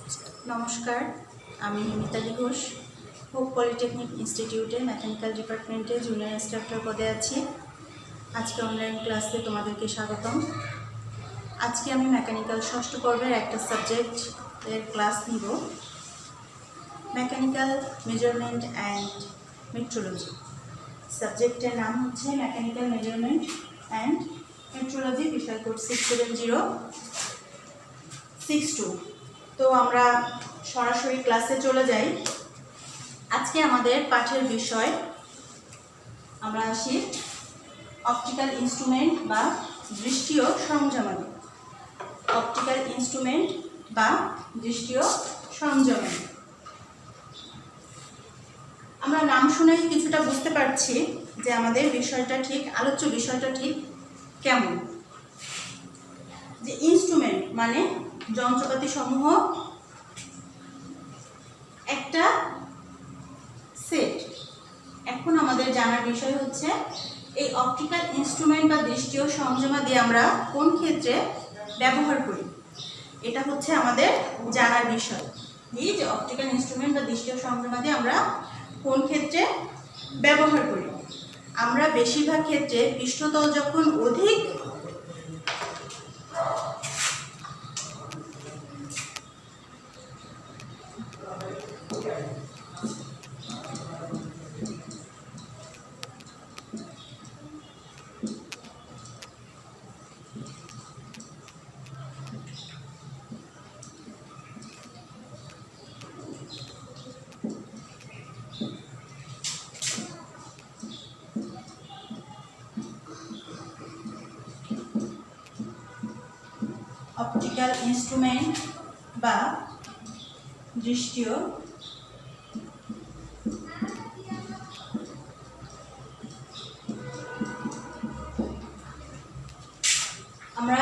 নমস্কার, আমি Mitali Ghosh, hope polytechnic ইনস্টিটিউটে মেকানিক্যাল ডিপার্টমেন্টে জুনিয়র ইনস্ট্রাক্টর পদে আছি। আজকে অনলাইন ক্লাসে তোমাদেরকে স্বাগতম। আজকে আমি মেকানিক্যাল ষষ্ঠ পর্বের একটা সাবজেক্টের ক্লাস নিব, মেকানিক্যাল মেজারমেন্ট অ্যান্ড মেট্রোলজি। সাবজেক্টের নাম হচ্ছে মেকানিক্যাল মেজারমেন্ট অ্যান্ড মেট্রোলজি, বিষয় কোড 67062। তো আমরা সরাসরি ক্লাসে চলে যাই। আজকে আমাদের পাঠের বিষয় আমরা আসি অপটিক্যাল ইনস্ট্রুমেন্ট বা দৃষ্টিয় সরঞ্জামাদি। অপটিক্যাল ইনস্ট্রুমেন্ট বা দৃষ্টিয় সরঞ্জামাদি, আমরা নাম শুনেই কিছুটা বুঝতে পারছি যে আমাদের বিষয়টা ঠিক, আলোচ্য বিষয়টা ঠিক কেমন। যে ইনস্ট্রুমেন্ট মানে যন্ত্রপাতি সমূহ, একটা সেট। এখন আমাদের জানার বিষয় হচ্ছে এই অপটিক্যাল ইনস্ট্রুমেন্ট বা দৃষ্টিয় সরঞ্জামাদি আমরা কোন ক্ষেত্রে ব্যবহার করি, এটা হচ্ছে আমাদের জানার বিষয়। এই যে অপটিক্যাল ইনস্ট্রুমেন্ট বা দৃষ্টিয় সরঞ্জামাদি আমরা কোন ক্ষেত্রে ব্যবহার করি। আমরা বেশিরভাগ ক্ষেত্রে পৃষ্ঠতল যখন অধিক অপটিক্যাল ইনস্ট্রুমেন্ট বা দৃষ্টিয় আমরা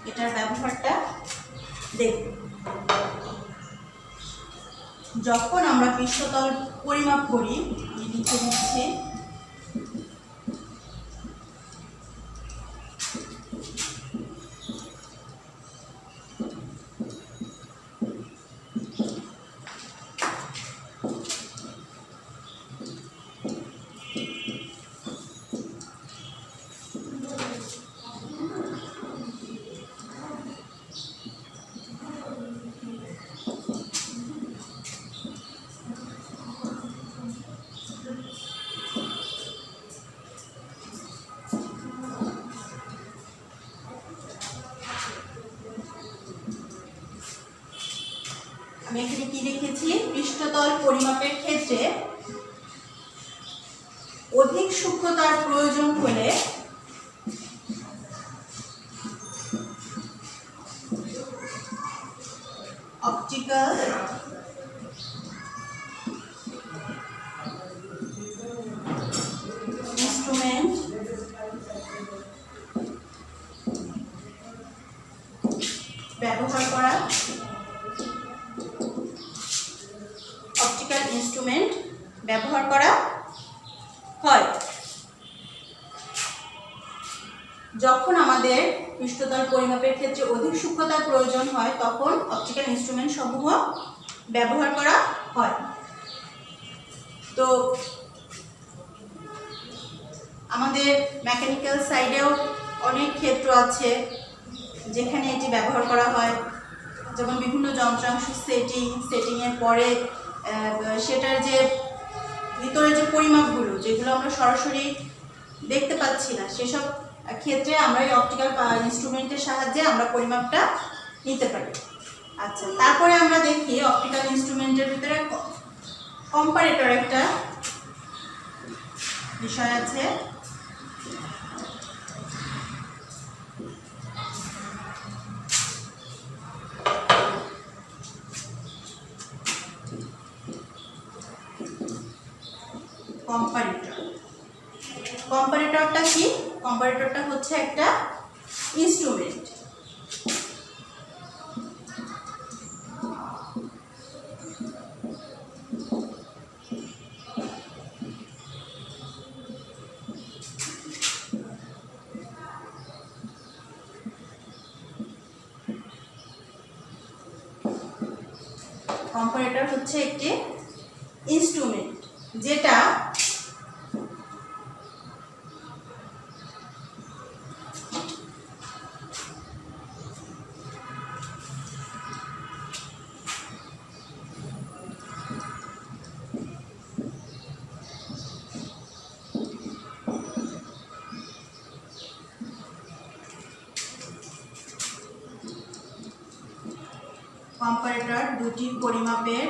এটার ব্যবহারটা দেখব। যখন আমরা পৃষ্ঠতল পরিমাপ করি, লিখে দিচ্ছি, আমি এখানে কি লিখেছি, পৃষ্ঠতল পরিমাপের ক্ষেত্রে অধিক সূক্ষ্মতার প্রয়োজন হলে অপটিক্যাল ইনস্ট্রুমেন্ট ব্যবহার করা ব্যবহার করা হয়। যখন আমাদের পৃষ্ঠতল পরিমাপের ক্ষেত্রে অধিক সূক্ষ্মতার প্রয়োজন হয় তখন অপটিক্যাল ইনস্ট্রুমেন্ট সমূহ ব্যবহার করা হয়। তো আমাদের মেকানিক্যাল সাইডেও অনেক ক্ষেত্র আছে যেখানে এটি ব্যবহার করা হয়, যেমন বিভিন্ন যন্ত্রাংশ সেটিংয়ের পরে সেটার যে ভিতরে যে পরিমাপগুলো, যেগুলো আমরা সরাসরি দেখতে পাচ্ছি না, সেসব ক্ষেত্রে আমরা এই অপটিক্যাল ইনস্ট্রুমেন্টের সাহায্যে আমরা পরিমাপটা নিতে পারি। আচ্ছা, তারপরে আমরা দেখি অপটিক্যাল ইনস্ট্রুমেন্টের ভিতরে কম্পারেটর একটা বিষয় আছে। কম্পারেটরটা কি? কম্পারেটরটা হচ্ছে একটা ইনস্ট্রুমেন্ট। কম্পারেটর হচ্ছে একটি ইনস্ট্রুমেন্ট যেটা কম্পারেটর দুটি পরিমাপের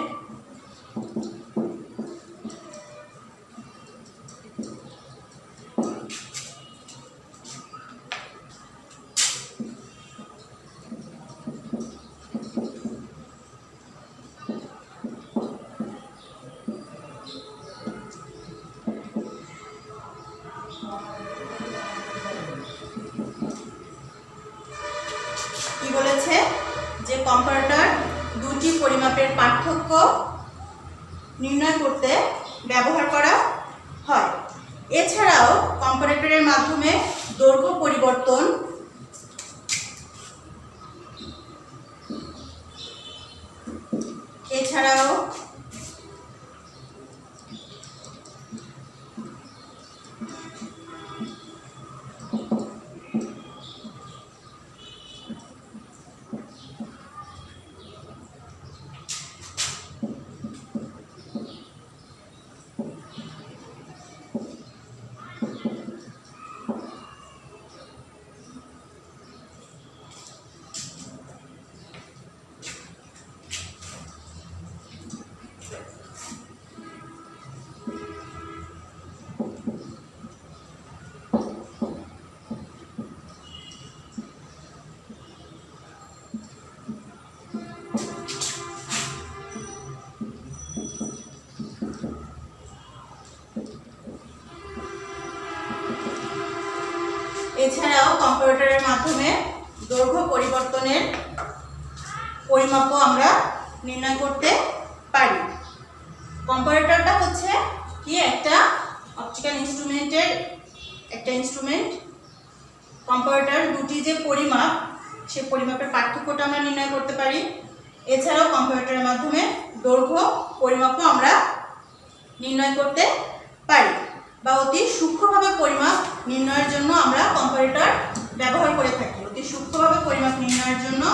কি বলেছে যে কম্পারেটর দুটি পরিমাপের পার্থক্য নির্ণয় করতে ব্যবহার করা হয়। এছাড়াও কম্পারেটরের মাধ্যমে দৈর্ঘ্য পরিবর্তন এছাড়াও কম্পারেটরের মাধ্যমে দৈর্ঘ্য পরিবর্তনের পরিমাপও আমরা নির্ণয় করতে পারি। কম্পারেটরটা হচ্ছে কি একটা অপটিক্যাল ইনস্ট্রুমেন্টের একটা ইনস্ট্রুমেন্ট। কম্পারেটর দুটি যে পরিমাপ সেই পরিমাপের পার্থক্যটা আমরা নির্ণয় করতে পারি। এছাড়াও কম্পারেটরের মাধ্যমে দৈর্ঘ্য পরিমাপও আমরা নির্ণয় করতে পারি বা অতি সূক্ষ্মভাবে পরিমাপ নির্ণয়ের জন্য আমরা কম্পারেটর ব্যবহার করে থাকি। অতি সূক্ষ্মভাবে পরিমাপ নির্ণয়ের জন্য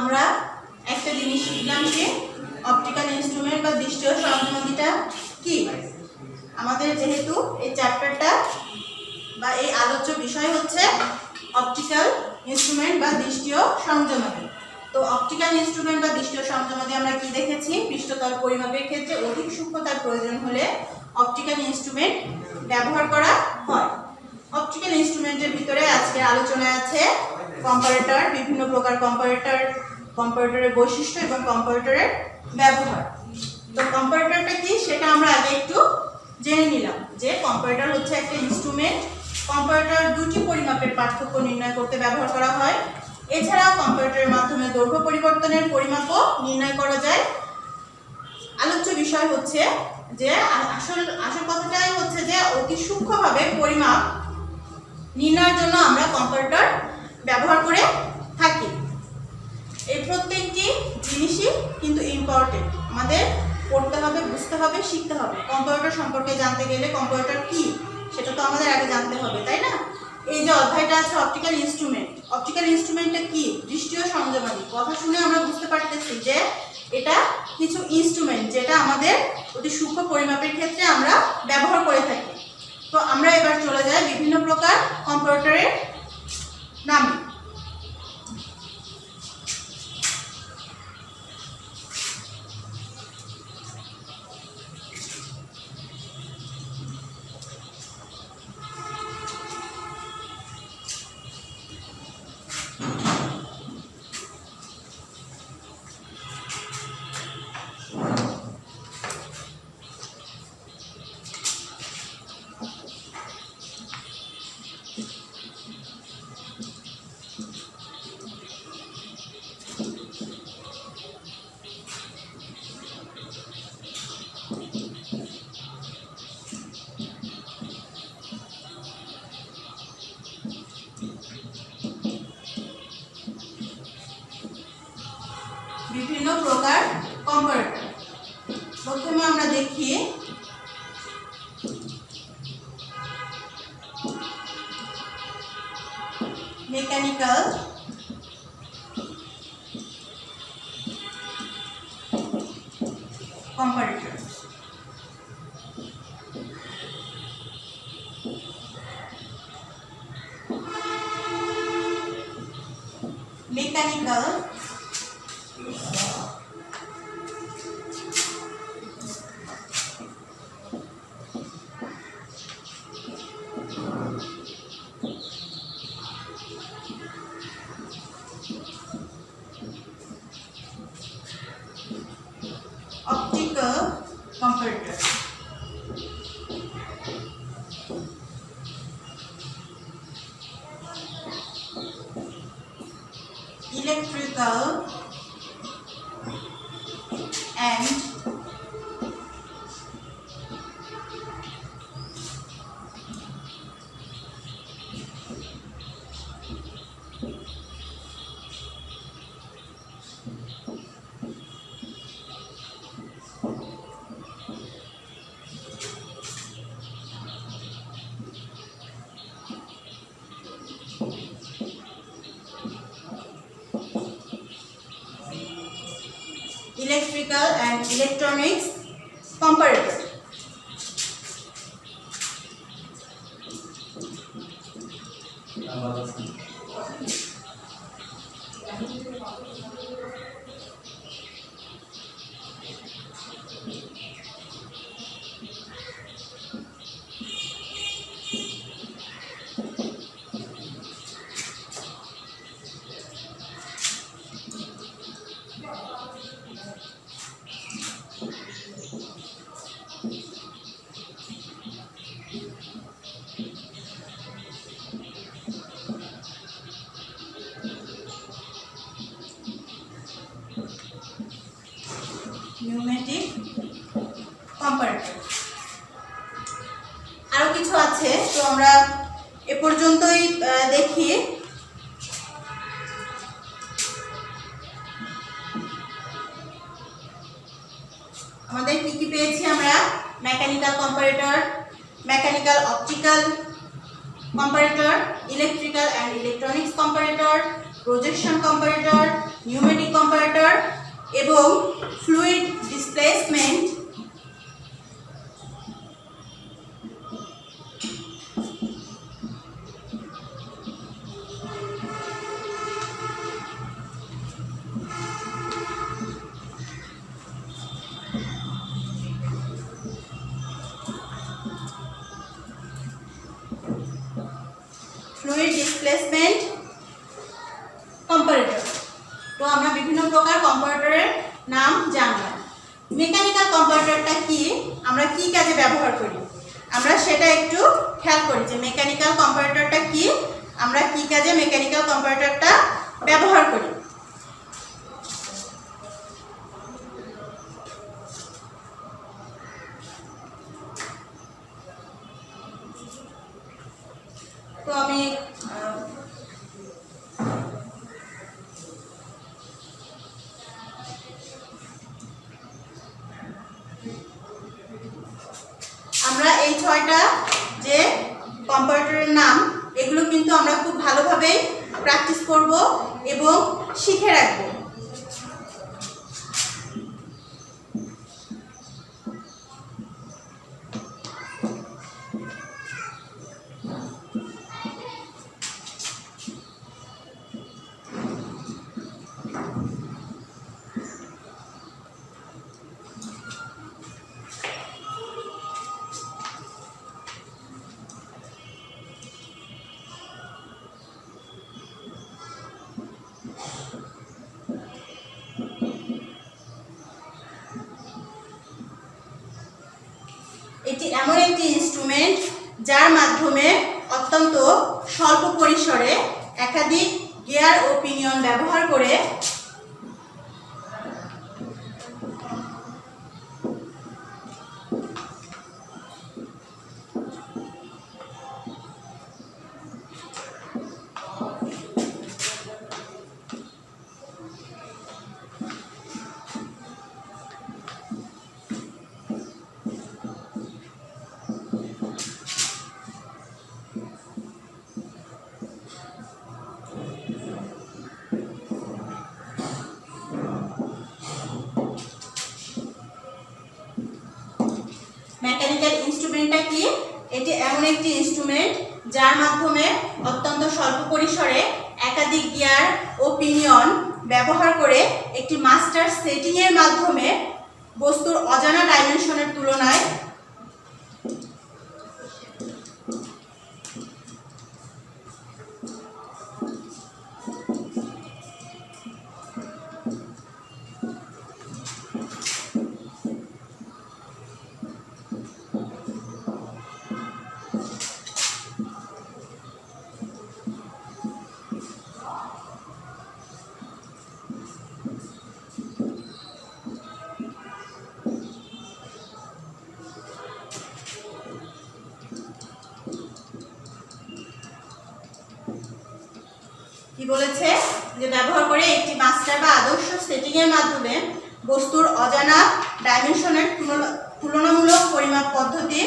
আমরা একটা জিনিস শিখলাম যে অপটিক্যাল ইনস্ট্রুমেন্ট বা দৃষ্টিয় সংযমতিটা কি। আমাদের যেহেতু এই চ্যাপ্টারটা বা এই আলোচ্য বিষয় হচ্ছে অপটিক্যাল ইনস্ট্রুমেন্ট বা দৃষ্টিয় সংযমতি। তো অপটিক্যাল ইনস্ট্রুমেন্ট বা দৃষ্টিয় সংযমতি আমরা কি দেখেছি, পৃষ্ঠতল পরিমাপের ক্ষেত্রে অধিক সূক্ষ্মতার প্রয়োজন হলে অপটিক্যাল ইনস্ট্রুমেন্ট ব্যবহার করা হয়। অপটিক্যাল ইনস্ট্রুমেন্টের ভিতরে আজকের আলোচনায় আছে কম্পারেটর, বিভিন্ন প্রকার কম্পারেটর, কম্পারেটরের বৈশিষ্ট্য এবং কম্পারেটরের ব্যবহার। তো কম্পারেটরটা কি সেটা আমরা আগে একটু জেনে নিলাম যে কম্পারেটর হচ্ছে একটা ইনস্ট্রুমেন্ট। কম্পারেটর দুটি পরিমাপের পার্থক্য নির্ণয় করতে ব্যবহার করা হয়। এছাড়াও কম্পারেটরের মাধ্যমে দৈর্ঘ্য পরিবর্তনের পরিমাপও নির্ণয় করা যায়। আলোচ্য বিষয় হচ্ছে যে আসল কথাটাই হচ্ছে যে অতি সূক্ষ্মভাবে পরিমাপ নির্ণয়ের জন্য আমরা কম্পারেটর ব্যবহার করে থাকি। এই প্রত্যেকটি জিনিসই কিন্তু ইম্পর্টেন্ট, আমাদের পড়তে হবে, বুঝতে হবে, শিখতে হবে। কম্পারেটর সম্পর্কে জানতে গেলে কম্পারেটর কি সেটা তো আমাদের আগে জানতে হবে, তাই না? এই যে অধ্যায়টা আছে অপটিক্যাল ইনস্ট্রুমেন্ট, অপটিক্যাল ইনস্ট্রুমেন্টটা কি? দৃষ্টিয় সংযমতি। কথা শুনে আমরা বুঝতে পারতেছি যে এটা কিছু ইনস্ট্রুমেন্ট যেটা আমাদের অতি সূক্ষ্ম পরিমাপের ক্ষেত্রে আমরা ব্যবহার করে থাকি। তো আমরা এবার চলে যাই বিভিন্ন প্রকার কম্পারেটরের নামে। প্রকার কম্পারেটর। প্রথমে আমরা দেখি mechanical comparator. Mechanical optical comparator, electrical and electrical and electronics comparator. Pneumatic comparator. আরো কিছু আছে, তো আমরা এ পর্যন্তই দেখি। আমাদের কি কি পেয়েছি আমরা? Mechanical comparator, mechanical optical comparator, electrical and electronics comparator, projection comparator, pneumatic comparator এবং ফ্লুইড ডিসপ্লেসমেন্ট কম্পারেটর। তো আমরা বিভিন্ন প্রকার কম্পারেটরের নাম জানলাম। মেকানিক্যাল কম্পারেটরটা কি, আমরা কি কাজে ব্যবহার করি, আমরা সেটা একটু খেয়াল করি যে মেকানিক্যাল কম্পারেটরটা কি, আমরা কি কাজে মেকানিক্যাল কম্পারেটরটা ব্যবহার করি। তো আমি আমরা এই 6টা যে কম্পারেটরের নাম, এগুলো কিন্তু আমরা খুব ভালোভাবে প্র্যাকটিস করব এবং শিখে রাখব। এটি এমন একটি ইনস্ট্রুমেন্ট যার মাধ্যমে অত্যন্ত স্বল্প পরিসরে একাধিক গিয়ার ও পিনিয়ন ব্যবহার করে ইনস্ট্রুমেন্টটা কি? এটি এমন একটি ইনস্ট্রুমেন্ট যার মাধ্যমে অত্যন্ত স্বল্প পরিসরে একাধিক গিয়ার ও পিনিয়ন ব্যবহার করে একটি মাস্টার সেটিং এর মাধ্যমে বস্তুর অজানা ডাইমেনশনের তুলনায় কি বলেছে যে ব্যবহার করে একটি মাস্টার বা আদর্শ সেটিং এর মাধ্যমে বস্তুর অজানা ডাইমেনশনের তুলনামূলক পরিমাপ পদ্ধতি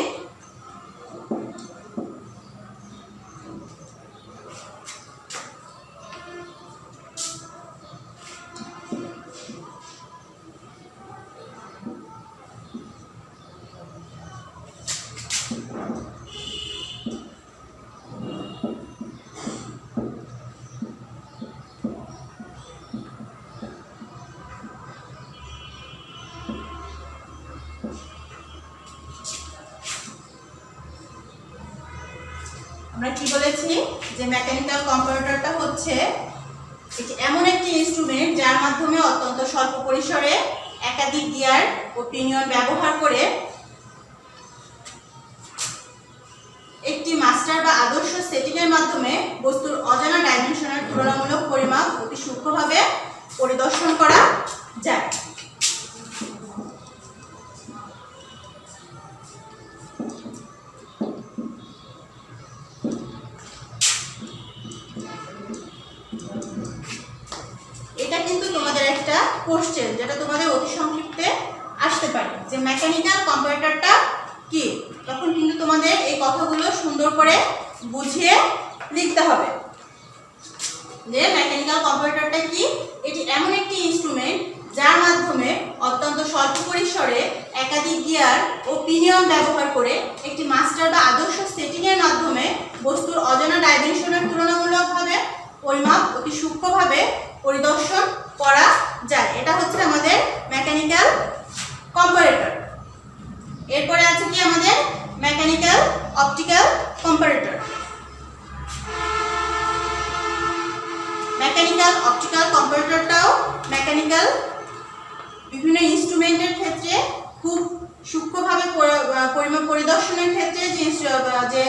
আমরা কি বলেছি যে মেকানিক্যাল কম্পারেটরটা হচ্ছে এমন একটি ইনস্ট্রুমেন্ট যার মাধ্যমে অত্যন্ত স্বল্প পরিসরে একাধিক গিয়ার ও পিনিয়ন ব্যবহার করে একটি মাস্টার বা আদর্শ সেটিং এর মাধ্যমে বস্তুর অজানা ডাইমেনশনের তুলনামূলক পরিমাপ অতি সূক্ষ্মভাবে পরিদর্শন করা যায়। এটা কিন্তু তোমাদের একটা কোশ্চেন যেটা তোমাদের অতি সংক্ষিপ্তে আসতে পারে যে মেকানিক্যাল কম্পারেটরটা কি, তখন কিন্তু তোমাদের এই কথাগুলো সুন্দর করে বুঝিয়ে লিখতে হবে যে মেকানিক্যাল কম্পারেটরটা কি। এটি এমন একটি ইনস্ট্রুমেন্ট যার মাধ্যমে অত্যন্ত স্বল্প পরিসরে একাধিক গিয়ার ও পিনিয়ন ব্যবহার করে একটি মাস্টার বা আদর্শ সেটিং এর মাধ্যমে বস্তুর অজানা ডাইমেনশনের তুলনামূলকভাবে পরিমাপ অতি সূক্ষ্মভাবে পরিদর্শন করা যায়। এটা হচ্ছে আমাদের মেকানিক্যাল কম্পারেটর। এরপরে আছে কি আমাদের mechanical optical comparator. Mechanical optical কম্পারেটরটাও মেকানিক্যাল বিভিন্ন ইনস্ট্রুমেন্টের ক্ষেত্রে খুব সূক্ষ্মভাবে পরিমাপ পরিদর্শনের ক্ষেত্রে যে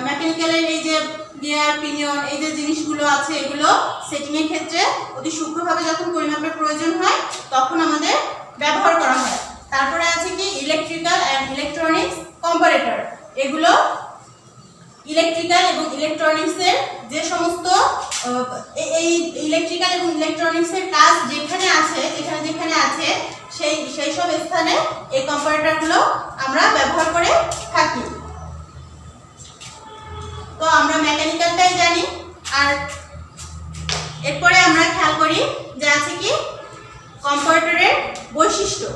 মেকানিক্যালের এই যে গিয়ার পিনিয়ন এই যে জিনিসগুলো আছে এগুলো সেটিং এর ক্ষেত্রে অতি সূক্ষ্মভাবে যখন পরিমাপের প্রয়োজন হয় তখন আমাদের ব্যবহার করা হয়। তারপরে আছে কি ইলেকট্রিক্যাল অ্যান্ড ইলেকট্রনিক্স কম্পারেটর। এগুলো ইলেকট্রিক্যাল এবং ইলেকট্রনিক্সের যে সমস্ত এই ইলেকট্রিক্যাল এবং ইলেকট্রনিক্সের কাজ যেখানে আছে সেই সব স্থানে এই কম্পারেটরগুলো আমরা ব্যবহার করে থাকি। তো আমরা মেকানিক্যালটাই জানি। আর এরপরে আমরা খেয়াল করি যে আছে কি কম্পারেটরের বৈশিষ্ট্য।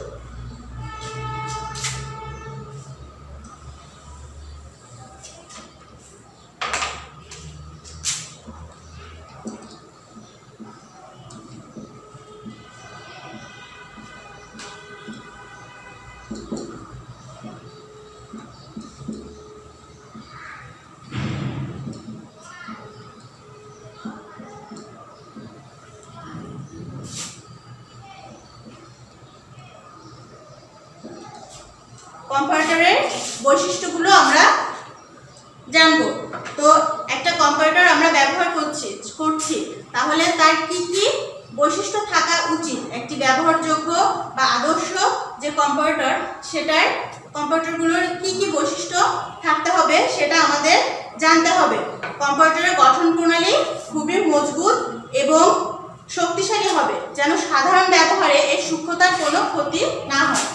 কম্পারেটরের বৈশিষ্ট্যগুলো আমরা জানব। তো একটা কম্পারেটর আমরা ব্যবহার করছি তাহলে তার কি কি বৈশিষ্ট্য থাকা উচিত, একটি ব্যবহারযোগ্য বা আদর্শ যে কম্পারেটর সেটার কম্পারেটরগুলোর কি কি বৈশিষ্ট্য থাকতে হবে সেটা আমাদের জানতে হবে। কম্পারেটরের গঠন প্রণালী খুবই মজবুত এবং শক্তিশালী হবে যেন সাধারণ ব্যবহারে এর সূক্ষ্মতার কোনো ক্ষতি না হয়।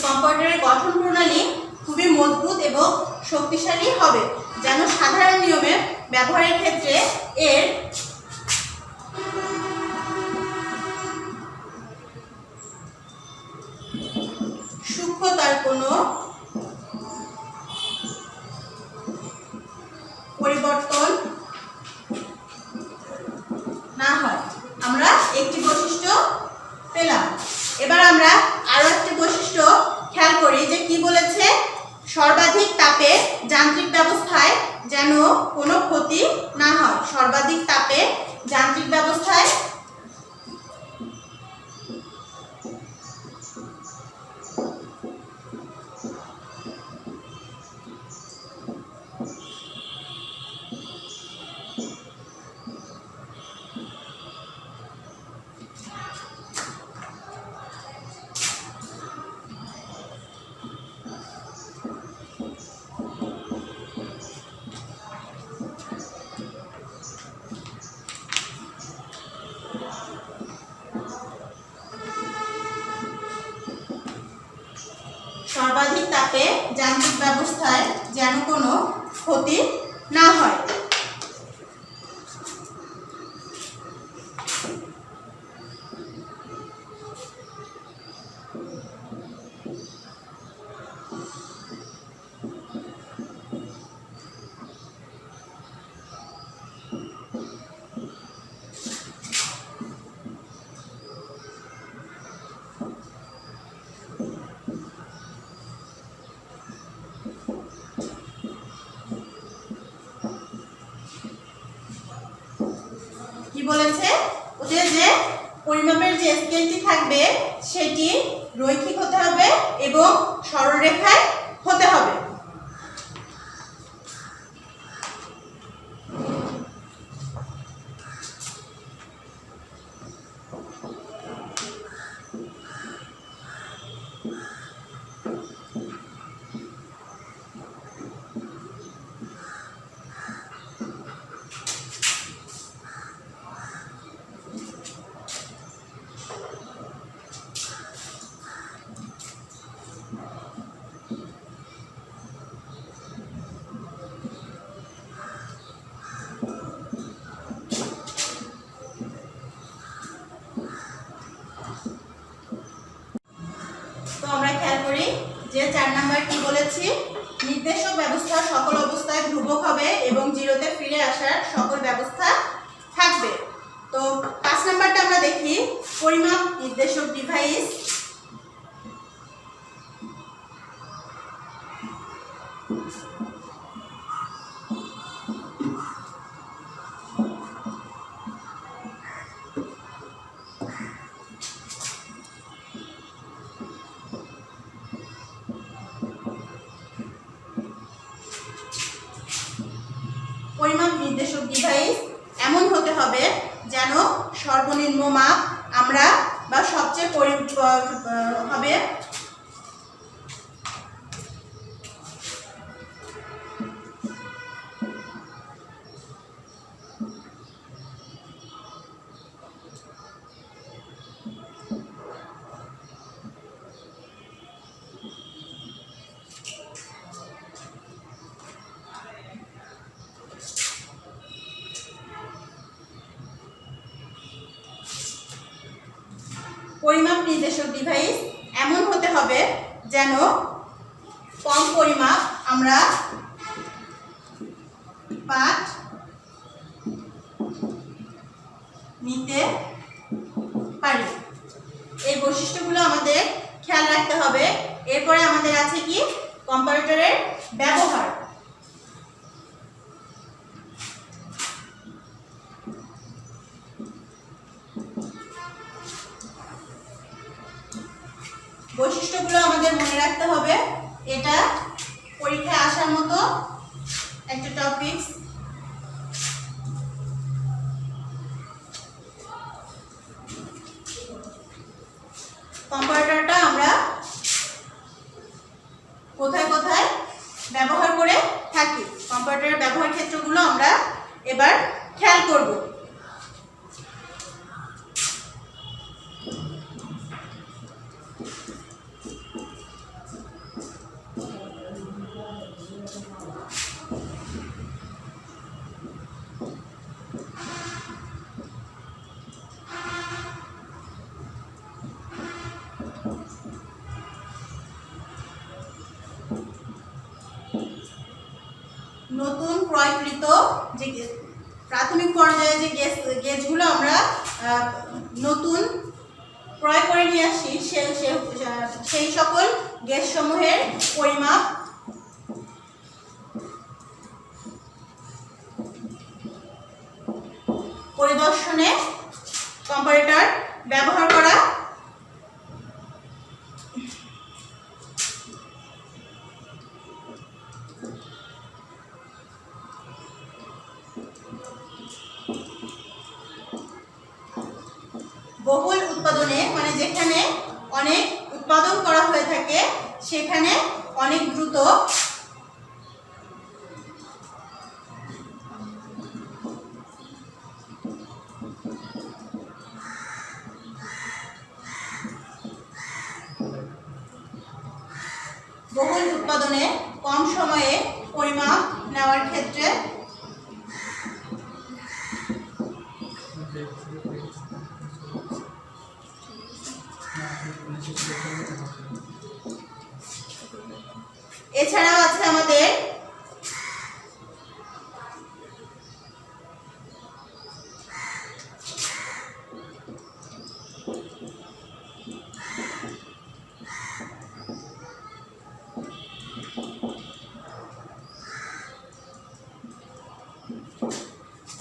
কম্পিউটারের গঠন প্রণালী খুবই মজবুত এবং শক্তিশালী হবে, যেন সাধারণ নিয়মের ব্যবহারের ক্ষেত্রে এর সূক্ষ্মতার কোনো পরিবর্তন না হয়। আমরা একটি বৈশিষ্ট্য পেলাম। এবার আমরা আরো একটি বৈশিষ্ট্য খেয়াল করি যে কি বলেছে, সর্বাধিক তাপে যান্ত্রিক ব্যবস্থায় যেন কোনো ক্ষতি না হয়। সর্বাধিক তাপে যান্ত্রিক ব্যবস্থায় সর্বাধিক তাপে যান্ত্রিক ব্যবস্থায় যেন কোনো ক্ষতি না হয়। কি বলেছে, ওদের যে পরিমাপের যে স্কেলটি থাকবে সেটি রৈখিক হতে হবে এবং সরলরেখায় হতে হবে। আমরা খেয়াল করি যে 4 নাম্বার কি বলেছি, নির্দেশক ব্যবস্থা সকল অবস্থায় ধ্রুবক হবে এবং জিরোতে ফিরে আসার সকল ব্যবস্থা থাকবে। তো 5 নাম্বারটা আমরা দেখি, পরিমাপ নির্দেশক ডিভাইস। পরিমাপ নির্দেশক ডিভাইস এমন হতে হবে যেন সর্বনিম্ন মাপ আমরা বা সবচেয়ে হবে পরিমাপ নির্দেশক ডিভাইস এমন হতে হবে যেন কম পরিমাপ আমরা পাঠ নিতে পারি। এই বৈশিষ্ট্যগুলো আমাদের খেয়াল রাখতে হবে। এরপরে আমাদের আছে কি, কম্পারেটরের ব্যবহার। বৈশিষ্ট্যগুলো আমাদের মনে রাখতে হবে, এটা পরীক্ষায় আসার মতো একটা টপিকস। কম্পারেটরটা আমরা কোথায় কোথায় ব্যবহার করে থাকি, কম্পারেটরের ব্যবহার ক্ষেত্রগুলো আমরা এবার খেয়াল করব। নতুন ক্রয়কৃত যে প্রাথমিক পর্যায়ে যে গেজগুলো আমরা নতুন ক্রয় করে নিয়ে আসি সেই সকল গেজ সমূহের পরিমাপ পরিদর্শনে কম্পারেটর ব্যবহার করা। বহুল উৎপাদনে মানে যেখানে অনেক উৎপাদন করা হয়ে থাকে সেখানে অনেক দ্রুত বহুল উৎপাদনে কম সময়ে পরিমাপ নেওয়ার ক্ষেত্রে এছাড়াও আছে আমাদের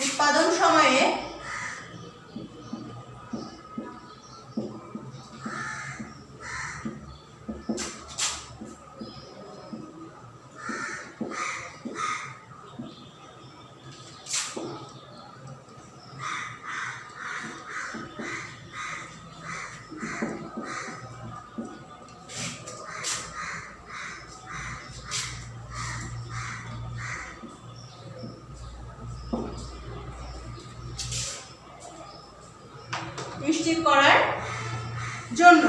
উৎপাদন সময়ে নিশ্চিত করার জন্য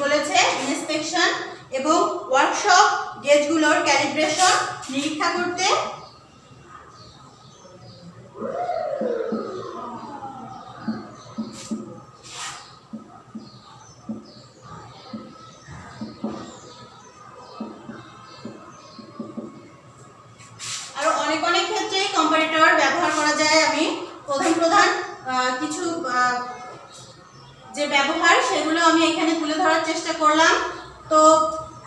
বলেছে ইন্সপেকশন এবং ওয়ার্কশপ গেজগুলোর ক্যালিব্রেশন নিরীক্ষা করতে আরো অনেক ক্ষেত্রে কম্পারেটর ব্যবহার করা যায়। আমি প্রধান কিছু যে ব্যবহার সেগুলো আমি এখানে তুলে ধরার চেষ্টা করলাম। তো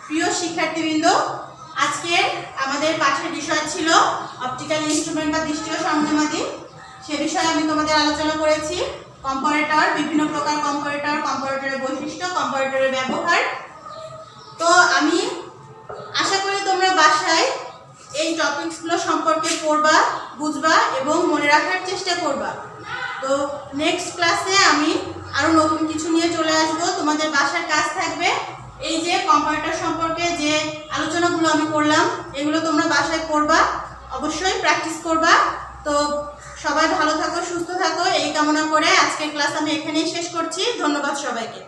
প্রিয় শিক্ষার্থীবৃন্দ, আজকের আমাদের পাঠের বিষয় ছিল অপটিক্যাল ইনস্ট্রুমেন্ট বা দৃষ্টিয় সরঞ্জামাদি। সে বিষয়ে আমি তোমাদের আলোচনা করেছি কম্পারেটর, বিভিন্ন প্রকার কম্পারেটর, কম্পারেটরের বৈশিষ্ট্য, কম্পারেটরের ব্যবহার। তো আমি আশা করি তোমরা বাসায় এই টপিকসগুলো সম্পর্কে পড়বা, বুঝবা এবং মনে রাখার চেষ্টা করবা। তো নেক্সট ক্লাসে আমি আরো নতুন কিছু নিয়ে চলে আসবো। তোমাদের বাসার কাজ থাকবে এই যে কম্পারেটর সম্পর্কে যে আলোচনাগুলো আমি করলাম এগুলো তোমরা বাসায় করবা, অবশ্যই প্র্যাকটিস করবা। তো সবাই ভালো থাকো, সুস্থ থাকো এই কামনা করে আজকের ক্লাস আমি এখানেই শেষ করছি। ধন্যবাদ সবাইকে।